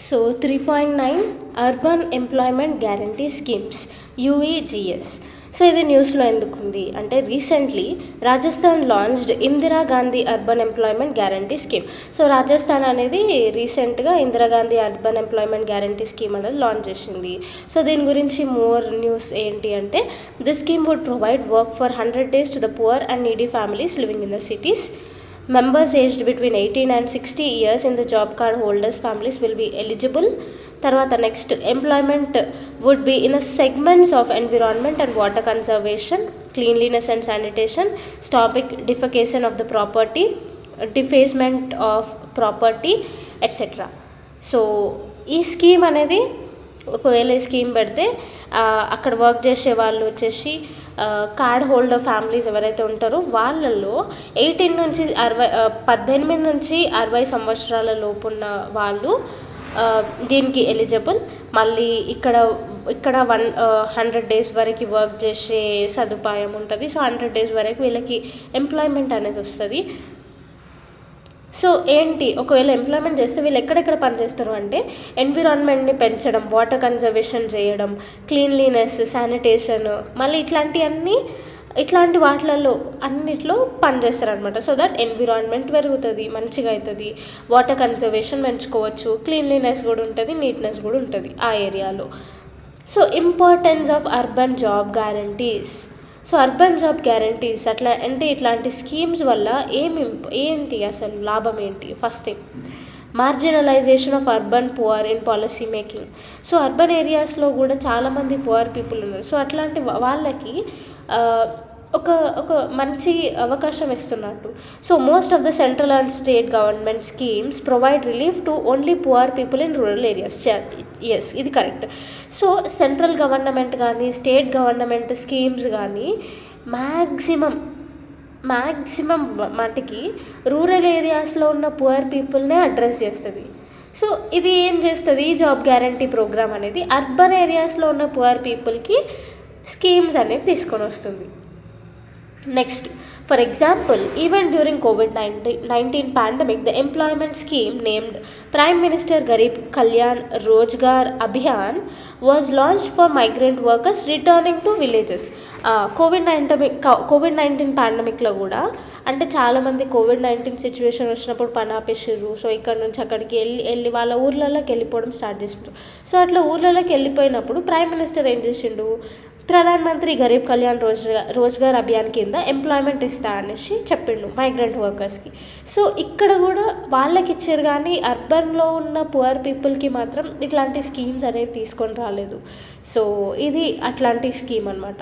So 3.9 urban employment guarantee schemes UEGS. So ఇది న్యూస్లో ఎందుకుంది అంటే recently Rajasthan launched Indira Gandhi urban employment guarantee scheme. So Rajasthan అనేది రీసెంట్గా Indira Gandhi urban employment guarantee scheme అనేది లాంచ్ చేసింది. సో దీని గురించి మోర్ న్యూస్ ఏంటి అంటే this scheme would provide work for 100 days to the poor and needy families living in the cities. Members aged between 18 and 60 years in the job card holders families will be eligible. తర్వాత next employment would be in a segments of environment and water conservation, cleanliness and sanitation, stopping defecation of the property, defacement of property etcetera. So ఈ scheme అనేది ఒకవేళ ఈ scheme పెడితే అక్కడ work చేసే వాళ్ళు వచ్చేసి కార్డ్ హోల్డర్ ఫ్యామిలీస్ ఎవరైతే ఉంటారో వాళ్ళల్లో 18 నుంచి 60 సంవత్సరాల లోపు ఉన్న వాళ్ళు దీనికి ఎలిజిబుల్. మళ్ళీ ఇక్కడ 100 days వరకు వర్క్ చేసే సదుపాయం ఉంటుంది. సో 100 days వరకు వీళ్ళకి ఎంప్లాయ్మెంట్ అనేది వస్తుంది. సో ఏంటి ఒకవేళ ఎంప్లాయ్మెంట్ చేస్తే వీళ్ళు ఎక్కడెక్కడ పనిచేస్తారు అంటే ఎన్విరాన్మెంట్ని పెంచడం, వాటర్ కన్జర్వేషన్ చేయడం, క్లీన్లీనెస్, శానిటేషన్, మళ్ళీ ఇట్లాంటి వాటిలలో అన్నిట్లో పనిచేస్తారు అనమాట. సో దట్ ఎన్విరాన్మెంట్ పెరుగుతుంది, మంచిగా అవుతుంది, వాటర్ కన్జర్వేషన్ పెంచుకోవచ్చు, క్లీన్లీనెస్ కూడా ఉంటుంది, నీట్నెస్ కూడా ఉంటుంది ఆ ఏరియాలో. So importance of urban job guarantees. So urban job guarantees అట్లా అంటే ఇట్లాంటి స్కీమ్స్ వల్ల ఏంటి అసలు లాభం ఏంటి? First thing, marginalization of urban poor in policy making. So urban ఏరియాస్లో కూడా చాలామంది పువర్ పీపుల్ ఉన్నారు. సో అట్లాంటి వాళ్ళకి ఒక మంచి అవకాశం ఇస్తున్నట్టు. So most of the central and state government schemes provide relief to only poor people in rural areas. Yes, ఇది కరెక్ట్. సో సెంట్రల్ గవర్నమెంట్ కానీ స్టేట్ గవర్నమెంట్ స్కీమ్స్ కానీ మ్యాక్సిమం మటుకి రూరల్ ఏరియాస్లో ఉన్న పువర్ పీపుల్నే అడ్రస్ చేస్తుంది. సో ఇది ఏం చేస్తుంది, ఈ జాబ్ గ్యారంటీ ప్రోగ్రామ్ అనేది అర్బన్ ఏరియాస్లో ఉన్న పువర్ పీపుల్కి స్కీమ్స్ అనేది తీసుకొని వస్తుంది. Next, for example, even during COVID-19 pandemic, the employment scheme named Prime Minister Garib Kalyan Rozgar Abhiyan was launched for migrant workers returning to villages. COVID-19 పాండమిక్లో కూడా అంటే చాలామంది COVID-19 సిచ్యువేషన్ వచ్చినప్పుడు పని ఆపేసారు. సో ఇక్కడ నుంచి అక్కడికి వెళ్ళి వాళ్ళ ఊర్లలోకి వెళ్ళిపోవడం స్టార్ట్ చేసిండ్రు. సో అట్లా ఊర్లలోకి వెళ్ళిపోయినప్పుడు ప్రైమ్ మినిస్టర్ ఏం చేసిండు, ప్రధాన మంత్రి గరీబ్ కళ్యాణ్ రోజ్గార్ అభియాన్ కింద ఎంప్లాయ్మెంట్ ఇస్తా అనేసి చెప్పిండు మైగ్రెంట్ వర్కర్స్కి. సో ఇక్కడ కూడా వాళ్ళకి ఇచ్చారు, కానీ అర్బన్లో ఉన్న పువర్ పీపుల్కి మాత్రం ఇట్లాంటి స్కీమ్స్ అనేవి తీసుకొని రాలేదు. సో ఇది అట్లాంటి స్కీమ్ అనమాట.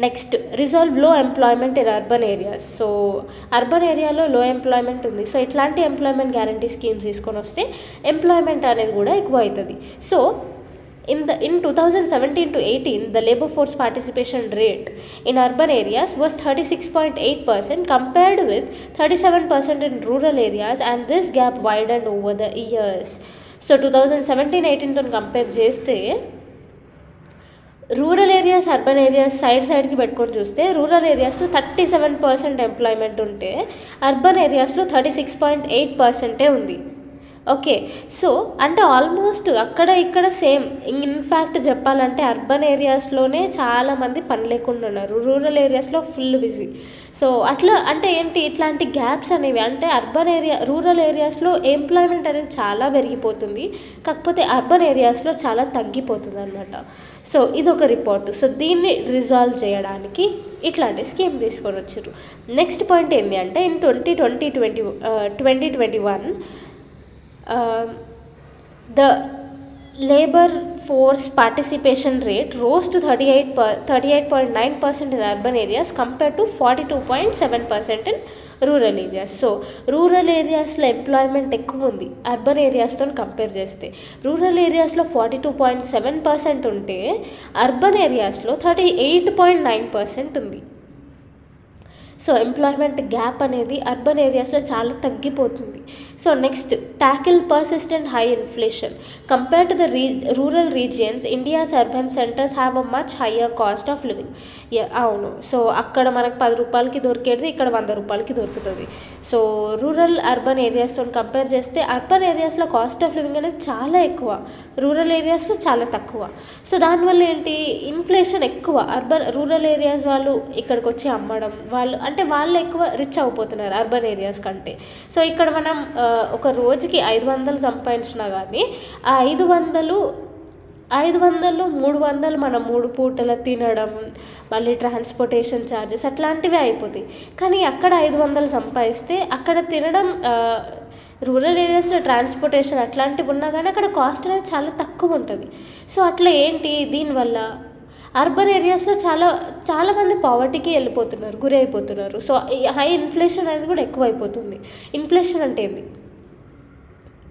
నెక్స్ట్, రిజాల్వ్ లో employment in urban areas. So urban ఏరియాలో లో ఎంప్లాయ్మెంట్ ఉంది. సో ఇట్లాంటి ఎంప్లాయ్మెంట్ గ్యారంటీ స్కీమ్స్ తీసుకొని వస్తే ఎంప్లాయ్మెంట్ అనేది కూడా ఎక్కువ అవుతుంది. So in 2017 to 18, the labor force participation rate in urban areas was 36.8% compared with 37% in rural areas, and this gap widened over the years. So 2017-18 తో compare చేస్తే rural areas urban areas సైడ్కి పెట్టుకొని చూస్తే rural ఏరియాస్లో 37% employment ఉంటే urban ఏరియాస్లో 36.8% ఉంది. Okay, so అంటే ఆల్మోస్ట్ అక్కడ ఇక్కడ సేమ్. ఇన్ఫ్యాక్ట్ చెప్పాలంటే అర్బన్ ఏరియాస్లోనే చాలామంది పని లేకుండా ఉన్నారు, రూరల్ ఏరియాస్లో ఫుల్ బిజీ. సో అట్లా అంటే ఏంటి, ఇట్లాంటి గ్యాప్స్ అనేవి అంటే రూరల్ ఏరియాస్లో ఎంప్లాయ్మెంట్ అనేది చాలా పెరిగిపోతుంది, కాకపోతే అర్బన్ ఏరియాస్లో చాలా తగ్గిపోతుంది అనమాట. సో ఇదొక రిపోర్ట్. సో దీన్ని రిజాల్వ్ చేయడానికి ఇట్లాంటి స్కీమ్ తీసుకొని వచ్చారు. నెక్స్ట్ పాయింట్ ఏంటి అంటే in 2021 the labor force participation rate rose to 38.9% in urban areas compared to 42.7% in rural areas. So rural ఏరియాస్లో ఎంప్లాయ్మెంట్ ఎక్కువ ఉంది అర్బన్ ఏరియాస్తో కంపేర్ చేస్తే. రూరల్ ఏరియాస్లో 42.7% ఉంటే అర్బన్ ఏరియాస్లో 38.9% ఉంది. సో ఎంప్లాయ్మెంట్ గ్యాప్ అనేది అర్బన్ ఏరియాస్లో చాలా తగ్గిపోతుంది. So next, tackle persistent high inflation. Compared to the rural regions, India's urban centers have a much higher cost of living. అవును. సో అక్కడ మనకు 10 రూపాయలకి దొరికేది ఇక్కడ 100 రూపాయలకి దొరుకుతుంది. సో రూరల్ అర్బన్ ఏరియాస్తో కంపేర్ చేస్తే అర్బన్ ఏరియాస్లో కాస్ట్ ఆఫ్ లివింగ్ అనేది చాలా ఎక్కువ, రూరల్ ఏరియాస్లో చాలా తక్కువ. సో దానివల్ల ఏంటి, ఇన్ఫ్లేషన్ ఎక్కువ. రూరల్ ఏరియాస్ వాళ్ళు ఇక్కడికి వచ్చి అమ్మడం, వాళ్ళు ఎక్కువ రిచ్ అయిపోతున్నారు అర్బన్ ఏరియాస్ కంటే. సో ఇక్కడ మనం ఒక రోజుకి 500 సంపాదించినా కానీ ఆ 500 300 మనం 3 పూటల తినడం, మళ్ళీ ట్రాన్స్పోర్టేషన్ ఛార్జెస్ అట్లాంటివి అయిపోతాయి. కానీ అక్కడ 500 సంపాదిస్తే అక్కడ తినడం, రూరల్ ఏరియాస్లో ట్రాన్స్పోర్టేషన్ అట్లాంటివి ఉన్నా కానీ అక్కడ కాస్ట్ అనేది చాలా తక్కువ ఉంటుంది. సో అట్లా ఏంటి, దీనివల్ల అర్బన్ ఏరియాస్లో చాలామంది పావర్టీకి గురి అయిపోతున్నారు. సో ఈ హై ఇన్ఫ్లేషన్ అనేది కూడా ఎక్కువ అయిపోతుంది. ఇన్ఫ్లేషన్ అంటే ఏంది?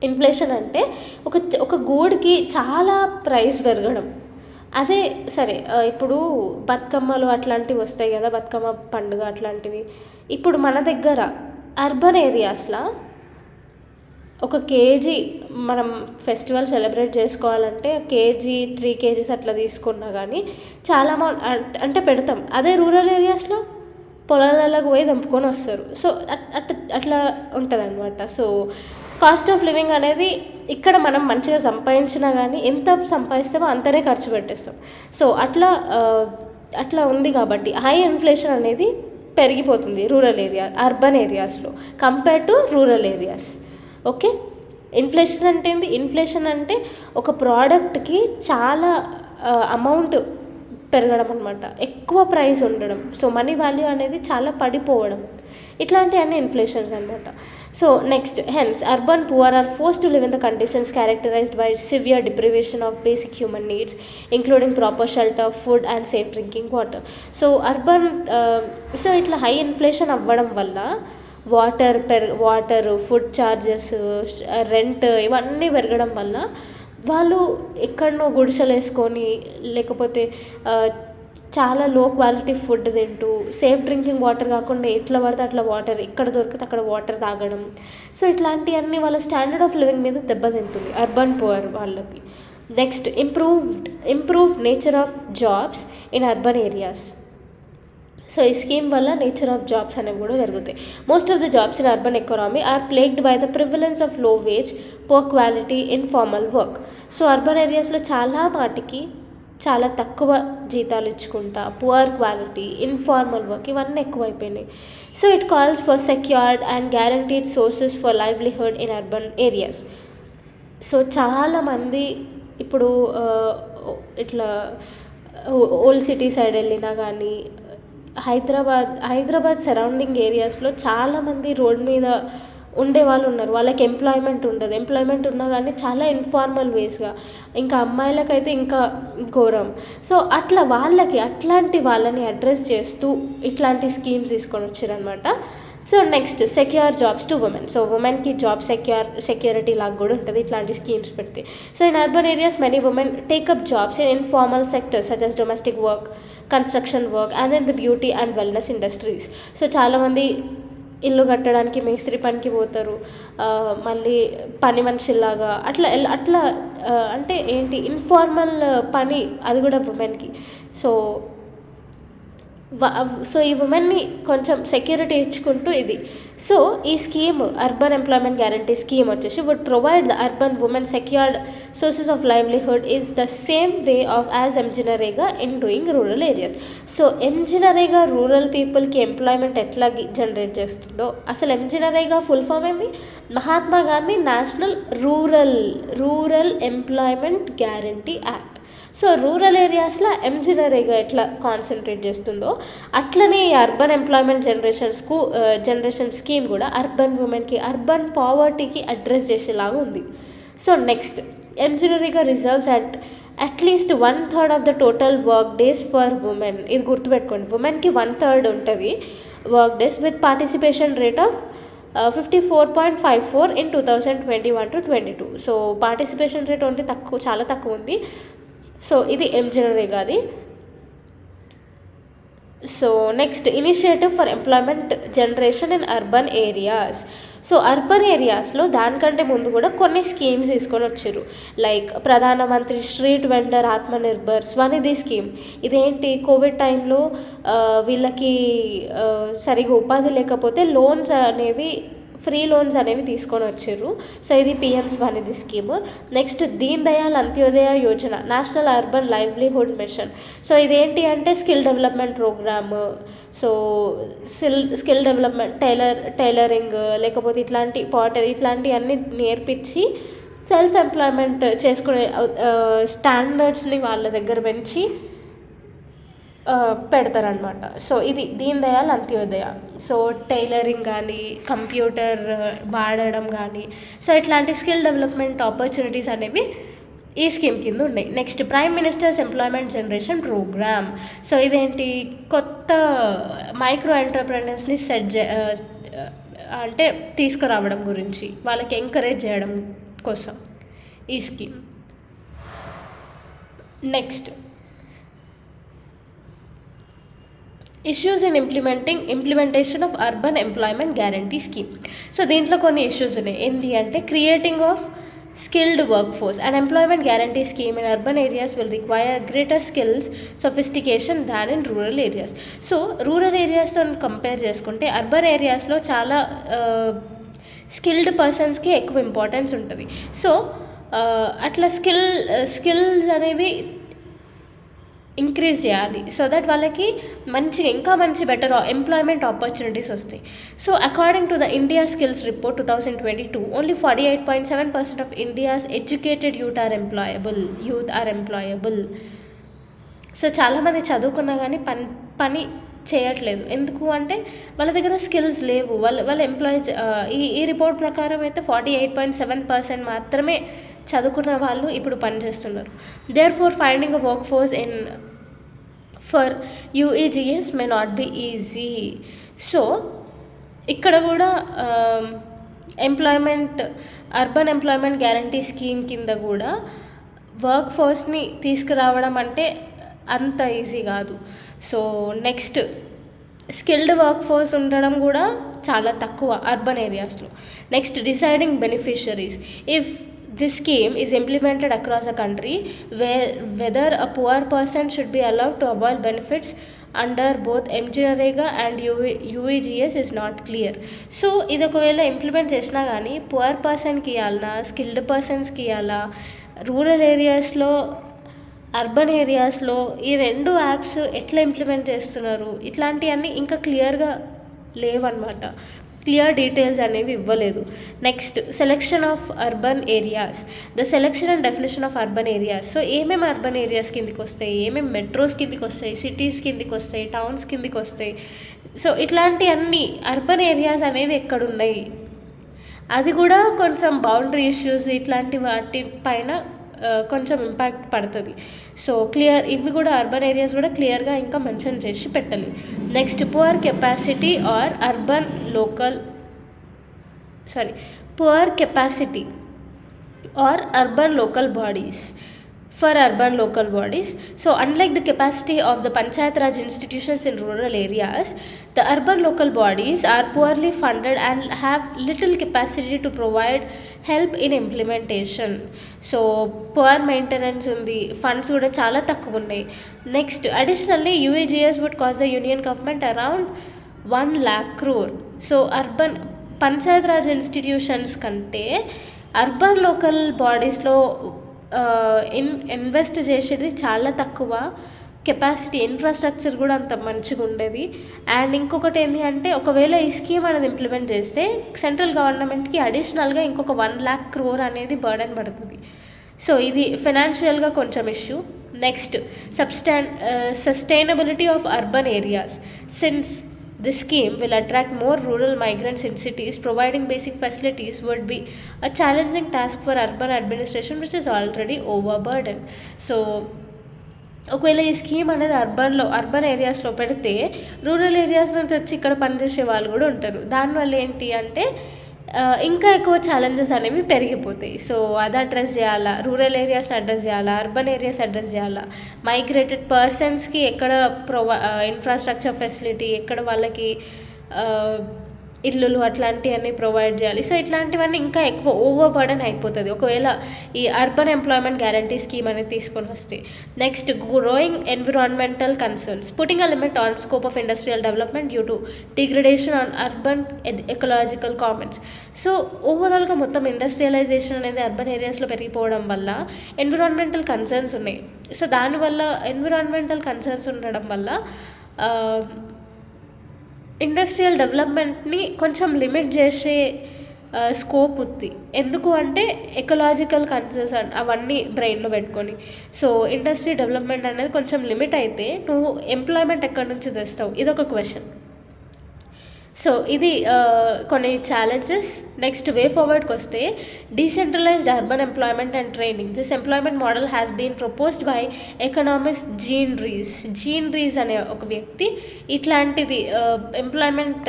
ఇన్ఫ్లేషన్ అంటే ఒక గూడ్కి చాలా ప్రైస్ పెరగడం. అదే సరే, ఇప్పుడు బతుకమ్మలు అట్లాంటివి వస్తాయి కదా, బతుకమ్మ పండుగ అట్లాంటివి. ఇప్పుడు మన దగ్గర అర్బన్ ఏరియాస్లో ఒక కేజీ మనం ఫెస్టివల్ సెలబ్రేట్ చేసుకోవాలంటే కేజీ 3 kgs అట్లా తీసుకున్నా కానీ చాలా అంటే పెడతాం. అదే రూరల్ ఏరియాస్లో పొలాలకు పోయి దంపుకొని వస్తారు. సో అట్లా ఉంటుంది అనమాట. సో కాస్ట్ ఆఫ్ లివింగ్ అనేది ఇక్కడ మనం మంచిగా సంపాదించినా కానీ ఎంత సంపాదిస్తామో అంతనే ఖర్చు పెట్టేస్తాం. సో అట్లా ఉంది కాబట్టి హై ఇన్ఫ్లేషన్ అనేది పెరిగిపోతుంది అర్బన్ ఏరియాస్లో compare to rural areas. Okay, inflation అంటే ఏంది? ఇన్ఫ్లేషన్ అంటే ఒక ప్రోడక్ట్కి చాలా అమౌంట్ పెరగడం అనమాట, ఎక్కువ ప్రైస్ ఉండడం. సో మనీ వాల్యూ అనేది చాలా పడిపోవడం, ఇట్లాంటివన్నీ ఇన్ఫ్లేషన్స్ అనమాట. So next, hence urban poor are forced to live in the conditions characterized by severe deprivation of basic human needs including proper shelter, food and safe drinking water. So ఇట్లా high inflation అవ్వడం వల్ల water, food charges, rent ఇవన్నీ పెరగడం వల్ల వాళ్ళు ఎక్కడనో గుడిసెలు వేసుకొని, లేకపోతే చాలా లో క్వాలిటీ ఫుడ్ తింటూ, సేఫ్ డ్రింకింగ్ వాటర్ కాకుండా ఎట్లా పడితే అట్లా వాటర్, ఎక్కడ దొరికితే అక్కడ వాటర్ తాగడం. సో ఇట్లాంటివన్నీ వాళ్ళ స్టాండర్డ్ ఆఫ్ లివింగ్ మీద దెబ్బతింటుంది అర్బన్ పువర్ వాళ్ళకి. Next, improved nature of jobs in urban areas. So ఈ స్కీమ్ వల్ల నేచర్ ఆఫ్ జాబ్స్ అనేవి కూడా పెరుగుతాయి. Most of the jobs in urban economy are plagued by the prevalence of low wage, poor quality, informal work. So urban ఏరియాస్లో చాలా తక్కువ జీతాలు ఇచ్చుకుంటా, పువర్ క్వాలిటీ, ఇన్ఫార్మల్ వర్క్ ఇవన్నీ ఎక్కువైపోయినాయి. So it calls for secured and guaranteed sources for livelihood in urban areas. So చాలామంది ఇప్పుడు ఇట్లా ఓల్డ్ సిటీ సైడ్ వెళ్ళినా కానీ హైదరాబాద్ సరౌండింగ్ ఏరియాస్లో చాలామంది రోడ్ మీద ఉండే వాళ్ళు ఉన్నారు. వాళ్ళకి ఎంప్లాయ్మెంట్ ఉండదు. ఎంప్లాయ్మెంట్ ఉన్నా కానీ చాలా ఇన్ఫార్మల్ వేస్గా, ఇంకా అమ్మాయిలకైతే ఇంకా ఘోరం. సో అట్లాంటి వాళ్ళని అడ్రస్ చేస్తూ ఇట్లాంటి స్కీమ్స్ తీసుకొని వచ్చారనమాట. So next, secure jobs to women. So ఉమెన్కి జాబ్ సెక్యూరిటీ లాగా కూడా ఉంటుంది ఇట్లాంటి స్కీమ్స్ పెడితే. So in urban areas many women take up jobs in informal sectors such as domestic work, construction work and in the beauty and wellness industries. So చాలామంది ఇల్లు కట్టడానికి మేస్త్రి పనికి పోతారు, మళ్ళీ పని మనిషిలాగా అట్లా అంటే ఏంటి, ఇన్ఫార్మల్ పని, అది కూడా ఉమెన్కి. సో ఈ ఉమెన్ని కొంచెం సెక్యూరిటీ ఇచ్చుకుంటూ ఇది. సో ఈ scheme, urban employment guarantee scheme వచ్చేసి would provide the urban women secured sources of livelihood is the same way of as MGNREGA in doing rural areas. So MGNREGA rural పీపుల్కి employment ఎట్లా generate చేస్తుందో, అసలు MGNREGA full form ఏంది? Mahatma Gandhi national rural employment guarantee act. So rural ఏరియాస్లో MGNREGA ఎట్లా concentrate చేస్తుందో అట్లనే ఈ అర్బన్ ఎంప్లాయ్మెంట్ జనరేషన్ స్కీమ్ కూడా అర్బన్ ఉమెన్కి, అర్బన్ పావర్టీకి అడ్రస్ చేసేలాగా ఉంది. సో నెక్స్ట్, ఎంజినరేగా రిజర్వ్స్ అట్లీస్ట్ 1/3 of the total work days for women. ఇది గుర్తుపెట్టుకోండి, ఉమెన్కి 1/3 ఉంటుంది work days with participation rate of 54.54 in 2021-22. So participation rate ఉంటే చాలా తక్కువ ఉంది. సో ఇది ఎంజినరేగాది. So next initiative for employment generation in urban areas. So urban ఏరియాస్లో దానికంటే ముందు కూడా కొన్ని స్కీమ్స్ తీసుకొని వచ్చారు. లైక్ ప్రధానమంత్రి street vendor Atmanirbhar Svanidhi scheme. ఇదేంటి, కోవిడ్ టైంలో వీళ్ళకి సరిగా ఉపాధి లేకపోతే లోన్స్ అనేవి, ఫ్రీ లోన్స్ అనేవి తీసుకొని వచ్చారు. సో ఇది PM Svanidhi scheme. Next Deen Dayal Antyodaya Yojana, national urban livelihood mission. So ఇదేంటి అంటే skill development program. So skill development, tailoring లేకపోతే ఇట్లాంటి పాటరీ ఇట్లాంటివన్నీ నేర్పించి సెల్ఫ్ ఎంప్లాయ్మెంట్ చేసుకునే స్టాండర్డ్స్ని వాళ్ళ దగ్గర పెంచి పెడతారనమాట. సో ఇది దీన్ దయాళ్ అంత్యోదయ. సో టైలరింగ్ కానీ, కంప్యూటర్ వాడడం కానీ, సో ఇట్లాంటి స్కిల్ డెవలప్మెంట్ ఆపర్చునిటీస్ అనేవి ఈ స్కీమ్ కింద ఉన్నాయి. Next prime minister's employment generation program. So ఇదేంటి, కొత్త మైక్రో ఎంటర్ప్రెనర్స్ని అంటే తీసుకురావడం గురించి, వాళ్ళకి ఎంకరేజ్ చేయడం కోసం ఈ scheme. Next issues in implementation of urban employment guarantee scheme. So దీంట్లో కొన్ని ఇష్యూస్ ఉన్నాయి. ఏంటి అంటే creating of skilled work force and employment guarantee scheme in urban areas will require greater skills sophistication than in rural areas. So rural ఏరియాస్తో compare చేసుకుంటే urban ఏరియాస్లో చాలా skilled పర్సన్స్కి ఎక్కువ ఇంపార్టెన్స్ ఉంటుంది. సో అట్లా స్కిల్స్ అనేవి ఇంక్రీజ్ చేయాలి, సో దట్ వాళ్ళకి ఇంకా మంచి బెటర్ ఎంప్లాయ్మెంట్ ఆపర్చునిటీస్ వస్తాయి. So according to the India skills report 2022, only 48.7% of India's educated youth are employable. So చాలామంది చదువుకున్నా కానీ పని చేయట్లేదు. ఎందుకు అంటే వాళ్ళ దగ్గర స్కిల్స్ లేవు. వాళ్ళ ఈ రిపోర్ట్ ప్రకారం అయితే 48.7% మాత్రమే చదువుకున్న వాళ్ళు ఇప్పుడు పనిచేస్తున్నారు. Therefore finding a workforce for UEGS may not be easy. So ఇక్కడ కూడా అర్బన్ ఎంప్లాయ్మెంట్ గ్యారంటీ స్కీమ్ కింద కూడా వర్క్ ఫోర్స్ని తీసుకురావడం అంటే అంత ఈజీ కాదు. So next skilled work force ఉండడం కూడా చాలా తక్కువ అర్బన్ ఏరియాస్లో. Next deciding beneficiaries. If this scheme is implemented across the country, whether a poor person should be allowed to avail benefits under both MGNREGA and UEGS is not clear. So ఇది ఒకవేళ implement చేసినా కానీ poor పర్సన్కి ఇవ్వాలన్నా, skilled పర్సన్స్కి ఇవ్వాలా, rural ఏరియాస్లో, urban ఏరియాస్లో ఈ రెండు యాక్ట్స్ ఎట్లా ఇంప్లిమెంట్ చేస్తున్నారు, ఇట్లాంటివన్నీ ఇంకా క్లియర్గా లేవన్నమాట. క్లియర్ డీటెయిల్స్ అనేవి ఇవ్వలేదు. Next selection of urban areas. The selection and definition of urban areas. So ఏమేమి అర్బన్ ఏరియాస్ కిందికి వస్తాయి, ఏమేమి మెట్రోస్ కిందికి వస్తాయి, సిటీస్ కిందికి వస్తాయి, టౌన్స్ కిందికి వస్తాయి. సో ఇట్లాంటి అన్ని అర్బన్ ఏరియాస్ అనేది ఎక్కడున్నాయి, అది కూడా కొంచెం బౌండరీ ఇష్యూస్ ఇట్లాంటి వాటి పైన కొంచెం ఇంపాక్ట్ పడుతుంది. సో ఇవి కూడా అర్బన్ ఏరియాస్ కూడా క్లియర్గా ఇంకా మెన్షన్ చేసి పెట్టాలి. Next poor capacity or urban local bodies. For urban local bodies, so unlike the capacity of the Panchayat Raj institutions in rural areas, the urban local bodies are poorly funded and have little capacity to provide help in implementation. So poor maintenance undi, funds kuda chala takku unnai. Next, additionally UEGS would cost the union government around 1 lakh crore. So urban Panchayat Raj institutions kante urban local bodiesలో invest చేసేది చాలా తక్కువ. Capacity infrastructure కూడా అంత మంచిగా ఉండేది. And ఇంకొకటి ఏంటి అంటే ఒకవేళ ఈ స్కీమ్ అనేది ఇంప్లిమెంట్ చేస్తే సెంట్రల్ గవర్నమెంట్కి అడిషనల్గా ఇంకొక 1 lakh crore అనేది బర్డెన్ పడుతుంది. సో ఇది ఫైనాన్షియల్గా కొంచెం issue. Next sustainability of urban areas. Since this scheme will attract more rural migrants in cities, providing basic facilities would be a challenging task for urban administration, which is already overburdened. So ఒకవేళ ఈ scheme అనేది urban ఏరియాస్లో పెడితే rural areas నుంచి వచ్చి ఇక్కడ పనిచేసే వాళ్ళు కూడా ఉంటారు. దానివల్ల ఏంటి అంటే ఇంకా ఎక్కువ ఛాలెంజెస్ అనేవి పెరిగిపోతాయి. సో అది అడ్రస్ చేయాలా, రూరల్ ఏరియాస్ని అడ్రస్ చేయాలా, అర్బన్ ఏరియాస్ అడ్రస్ చేయాలా, మైగ్రేటెడ్ పర్సన్స్కి ఎక్కడ ఇన్ఫ్రాస్ట్రక్చర్ ఫెసిలిటీ, ఎక్కడ వాళ్ళకి ఇల్లులు అట్లాంటివన్నీ ప్రొవైడ్ చేయాలి. సో ఇట్లాంటివన్నీ ఇంకా ఎక్కువ ఓవర్ బర్డెన్ అయిపోతుంది ఒకవేళ ఈ అర్బన్ ఎంప్లాయ్మెంట్ గ్యారంటీ స్కీమ్ అనేది తీసుకొని వస్తే. Next, growing environmental concerns, putting a limit on scope of industrial development due to degradation on urban ecological Commons. So ఓవరాల్గా మొత్తం ఇండస్ట్రియలైజేషన్ అనేది అర్బన్ ఏరియాస్లో పెరిగిపోవడం వల్ల ఎన్విరాన్మెంటల్ కన్సర్న్స్ ఉన్నాయి. సో దానివల్ల ఎన్విరాన్మెంటల్ కన్సర్న్స్ ఉండడం వల్ల ఇండస్ట్రియల్ డెవలప్మెంట్ని కొంచెం లిమిట్ చేసే స్కోప్ ఉంది. ఎందుకు అంటే ఎకలాజికల్ కన్సర్న్స్ అవన్నీ బ్రెయిన్లో పెట్టుకొని. సో ఇండస్ట్రీ డెవలప్మెంట్ అనేది కొంచెం లిమిట్ అయితే నువ్వు ఎంప్లాయ్మెంట్ ఎక్కడి నుంచి తెస్తావు, ఇదొక క్వశ్చన్. సో ఇది కొన్ని ఛాలెంజెస్. నెక్స్ట్, వే ఫార్వర్డ్కి వస్తే decentralised urban employment and training. This employment model has been proposed by economist Jean Dreze అనే ఒక వ్యక్తి ఇట్లాంటిది employment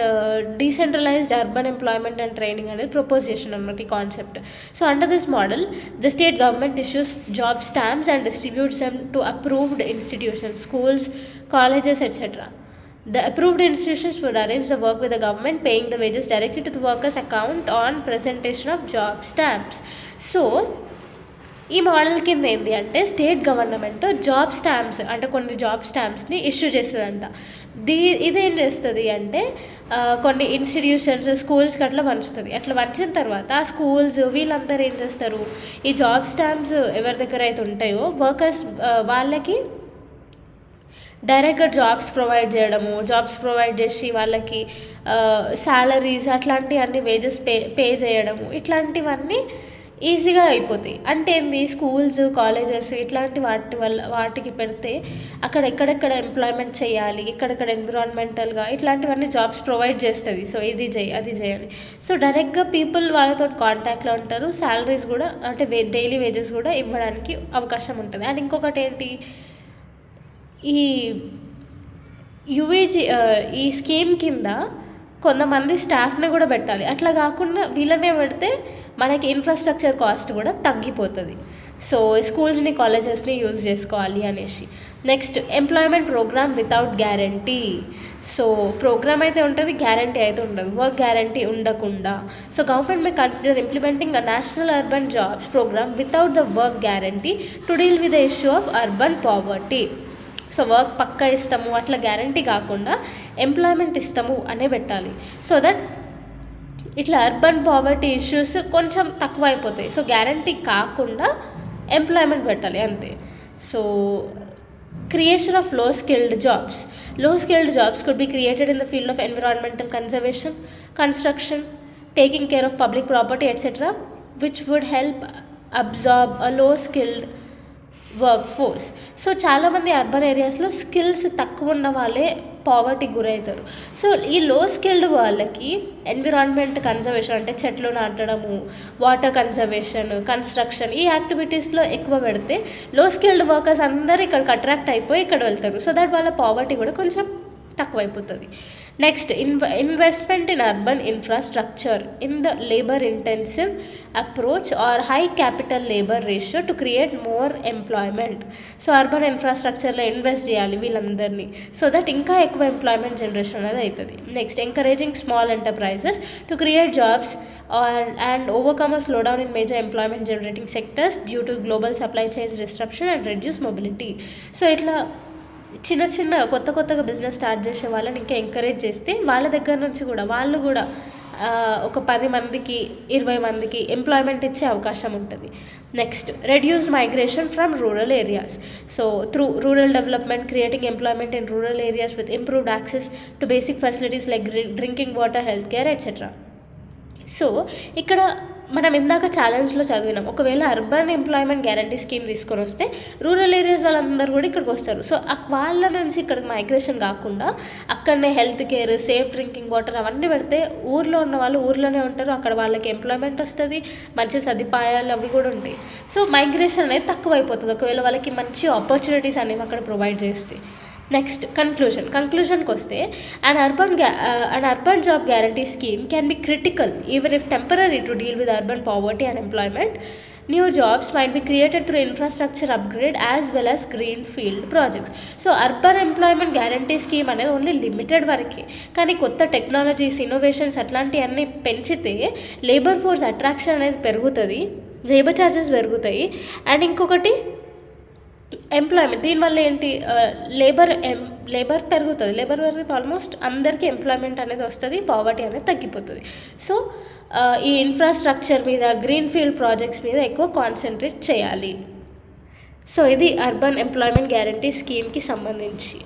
decentralised urban employment and training అనేది ప్రపోజ్ చేసిన అన్నమాట ఈ concept. So under this model the state government issues job stamps and distributes them to approved institutions, schools, colleges, etc. The approved institutions would arrange the work with the government, paying the wages directly to the workers' account on presentation of job stamps. So ఈ model కింద ఏంటి అంటే state government job stamps అంటే కొన్ని job స్టాంప్స్ని issue చేస్తుందంట. ఇదేం చేస్తుంది అంటే కొన్ని ఇన్స్టిట్యూషన్స్, స్కూల్స్కి అట్లా పంచుతుంది. అట్లా పంచిన తర్వాత ఆ స్కూల్స్ వీళ్ళందరూ ఏం చేస్తారు, ఈ జాబ్ స్టాంప్స్ ఎవరి దగ్గర అయితే ఉంటాయో వర్కర్స్ వాళ్ళకి డైరెక్ట్గా జాబ్స్ ప్రొవైడ్ చేసి వాళ్ళకి శాలరీస్ అట్లాంటివి అన్ని వేజెస్ పే చేయడము, ఇట్లాంటివన్నీ ఈజీగా అయిపోతాయి. అంటే ఏంది, స్కూల్స్, కాలేజెస్ ఇట్లాంటి వాటికి పెడితే అక్కడ ఎక్కడెక్కడ ఎంప్లాయ్మెంట్ చేయాలి, ఎక్కడెక్కడ ఎన్విరాన్మెంటల్గా ఇట్లాంటివన్నీ జాబ్స్ ప్రొవైడ్ చేస్తుంది. సో ఇది చేయి అది చేయని. సో డైరెక్ట్గా పీపుల్ వాళ్ళతో కాంటాక్ట్లో ఉంటారు. శాలరీస్ కూడా అంటే డైలీ వేజెస్ కూడా ఇవ్వడానికి అవకాశం ఉంటుంది. అండ్ ఇంకొకటి ఏంటి, ఈ ఈ స్కీమ్ కింద కొంతమంది స్టాఫ్ని కూడా పెట్టాలి. అట్లా కాకుండా వీళ్ళనే పెడితే మనకి ఇన్ఫ్రాస్ట్రక్చర్ కాస్ట్ కూడా తగ్గిపోతుంది. సో స్కూల్స్ని, కాలేజెస్ని యూజ్ చేసుకోవాలి అనేసి. Next, employment programme without guarantee. So programme అయితే ఉంటుంది, గ్యారంటీ అయితే ఉండదు, వర్క్ గ్యారంటీ ఉండకుండా. So government may consider implementing a national urban jobs programme without the work guarantee to deal with the issue of urban poverty. So work పక్కా ఇస్తాము అట్లా guarantee కాకుండా employment ఇస్తాము అనే పెట్టాలి. సో దట్ ఇట్లా అర్బన్ పావర్టీ ఇష్యూస్ కొంచెం తక్కువ అయిపోతాయి. సో గ్యారంటీ కాకుండా ఎంప్లాయ్మెంట్ పెట్టాలి అంతే. So creation of low skilled jobs could be created in the field of environmental conservation, construction, taking care of public property, etc., which would help absorb a low skilled work force. So చాలామంది urban ఏరియాస్లో skills తక్కువ ఉన్న వాళ్ళే పావర్టీకి గురవుతారు. So ఈ లో skilled వాళ్ళకి environment conservation అంటే చెట్లు నాటడము, వాటర్ కన్జర్వేషన్, కన్స్ట్రక్షన్ ఈ యాక్టివిటీస్లో ఎక్కువ పెడితే లో స్కిల్డ్ వర్కర్స్ అందరూ ఇక్కడికి అట్రాక్ట్ అయిపోయి ఇక్కడ వెళ్తారు. సో దట్ వాళ్ళ పావర్టీ కూడా కొంచెం తక్కువైపోతుంది. Next, investment in urban infrastructure in the labour intensive approach or high capital labour ratio to create more employment. So urban ఇన్ఫ్రాస్ట్రక్చర్లో ఇన్వెస్ట్ చేయాలి వీళ్ళందరినీ, సో దట్ ఇంకా ఎక్కువ ఎంప్లాయ్మెంట్ జనరేషన్ అనేది అవుతుంది. Next, encouraging small enterprises to create jobs and overcome a slowdown in major employment generating sectors due to global supply chain disruption and reduce mobility. So ఇట్లా చిన్న కొత్తగా business start చేసే వాళ్ళని ఇంకా ఎంకరేజ్ చేస్తే వాళ్ళ దగ్గర నుంచి కూడా వాళ్ళు కూడా ఒక 10 మందికి 20 మందికి ఎంప్లాయ్మెంట్ ఇచ్చే అవకాశం ఉంటుంది. Next, reduced migration from rural areas. So through rural development creating employment in rural areas with improved access to basic facilities like drinking water, health care, etcetera. So ఇక్కడ మనం ఇందాక ఛాలెంజ్లో చదివినాం, ఒకవేళ అర్బన్ ఎంప్లాయ్మెంట్ గ్యారంటీ స్కీమ్ తీసుకొని వస్తే rural areas వాళ్ళందరూ కూడా ఇక్కడికి వస్తారు. సో వాళ్ళ నుంచి ఇక్కడికి మైగ్రేషన్ కాకుండా అక్కడనే health care, safe drinking water అవన్నీ పెడితే ఊర్లో ఉన్న వాళ్ళు ఊర్లోనే ఉంటారు, అక్కడ వాళ్ళకి ఎంప్లాయ్మెంట్ వస్తుంది, మంచి సదుపాయాలు అవి కూడా ఉంటాయి. సో మైగ్రేషన్ అనేది తక్కువ అయిపోతుంది ఒకవేళ వాళ్ళకి మంచి ఆపర్చునిటీస్ అనేవి అక్కడ ప్రొవైడ్ చేస్తే. నెక్స్ట్ కంక్లూషన్కి వస్తే an urban job guarantee scheme can be critical even if temporary to deal with urban poverty and employment. New jobs might be created through infrastructure upgrade as well as greenfield projects. So urban employment guarantee scheme అనేది only limited వరకే, కానీ కొత్త technologies, innovations అట్లాంటివన్నీ పెంచితే labour force attraction అనేది పెరుగుతుంది, labour charges పెరుగుతాయి. And ఇంకొకటి ఎంప్లాయ్మెంట్, దీనివల్ల ఏంటి, లేబర్ పెరిగితే ఆల్మోస్ట్ అందరికీ ఎంప్లాయ్మెంట్ అనేది వస్తుంది, పావర్టీ అనేది తగ్గిపోతుంది. సో ఈ ఇన్ఫ్రాస్ట్రక్చర్ మీద, గ్రీన్ఫీల్డ్ ప్రాజెక్ట్స్ మీద ఎక్కువ కాన్సన్ట్రేట్ చేయాలి. సో ఇది అర్బన్ ఎంప్లాయ్మెంట్ గ్యారంటీ స్కీమ్కి సంబంధించి.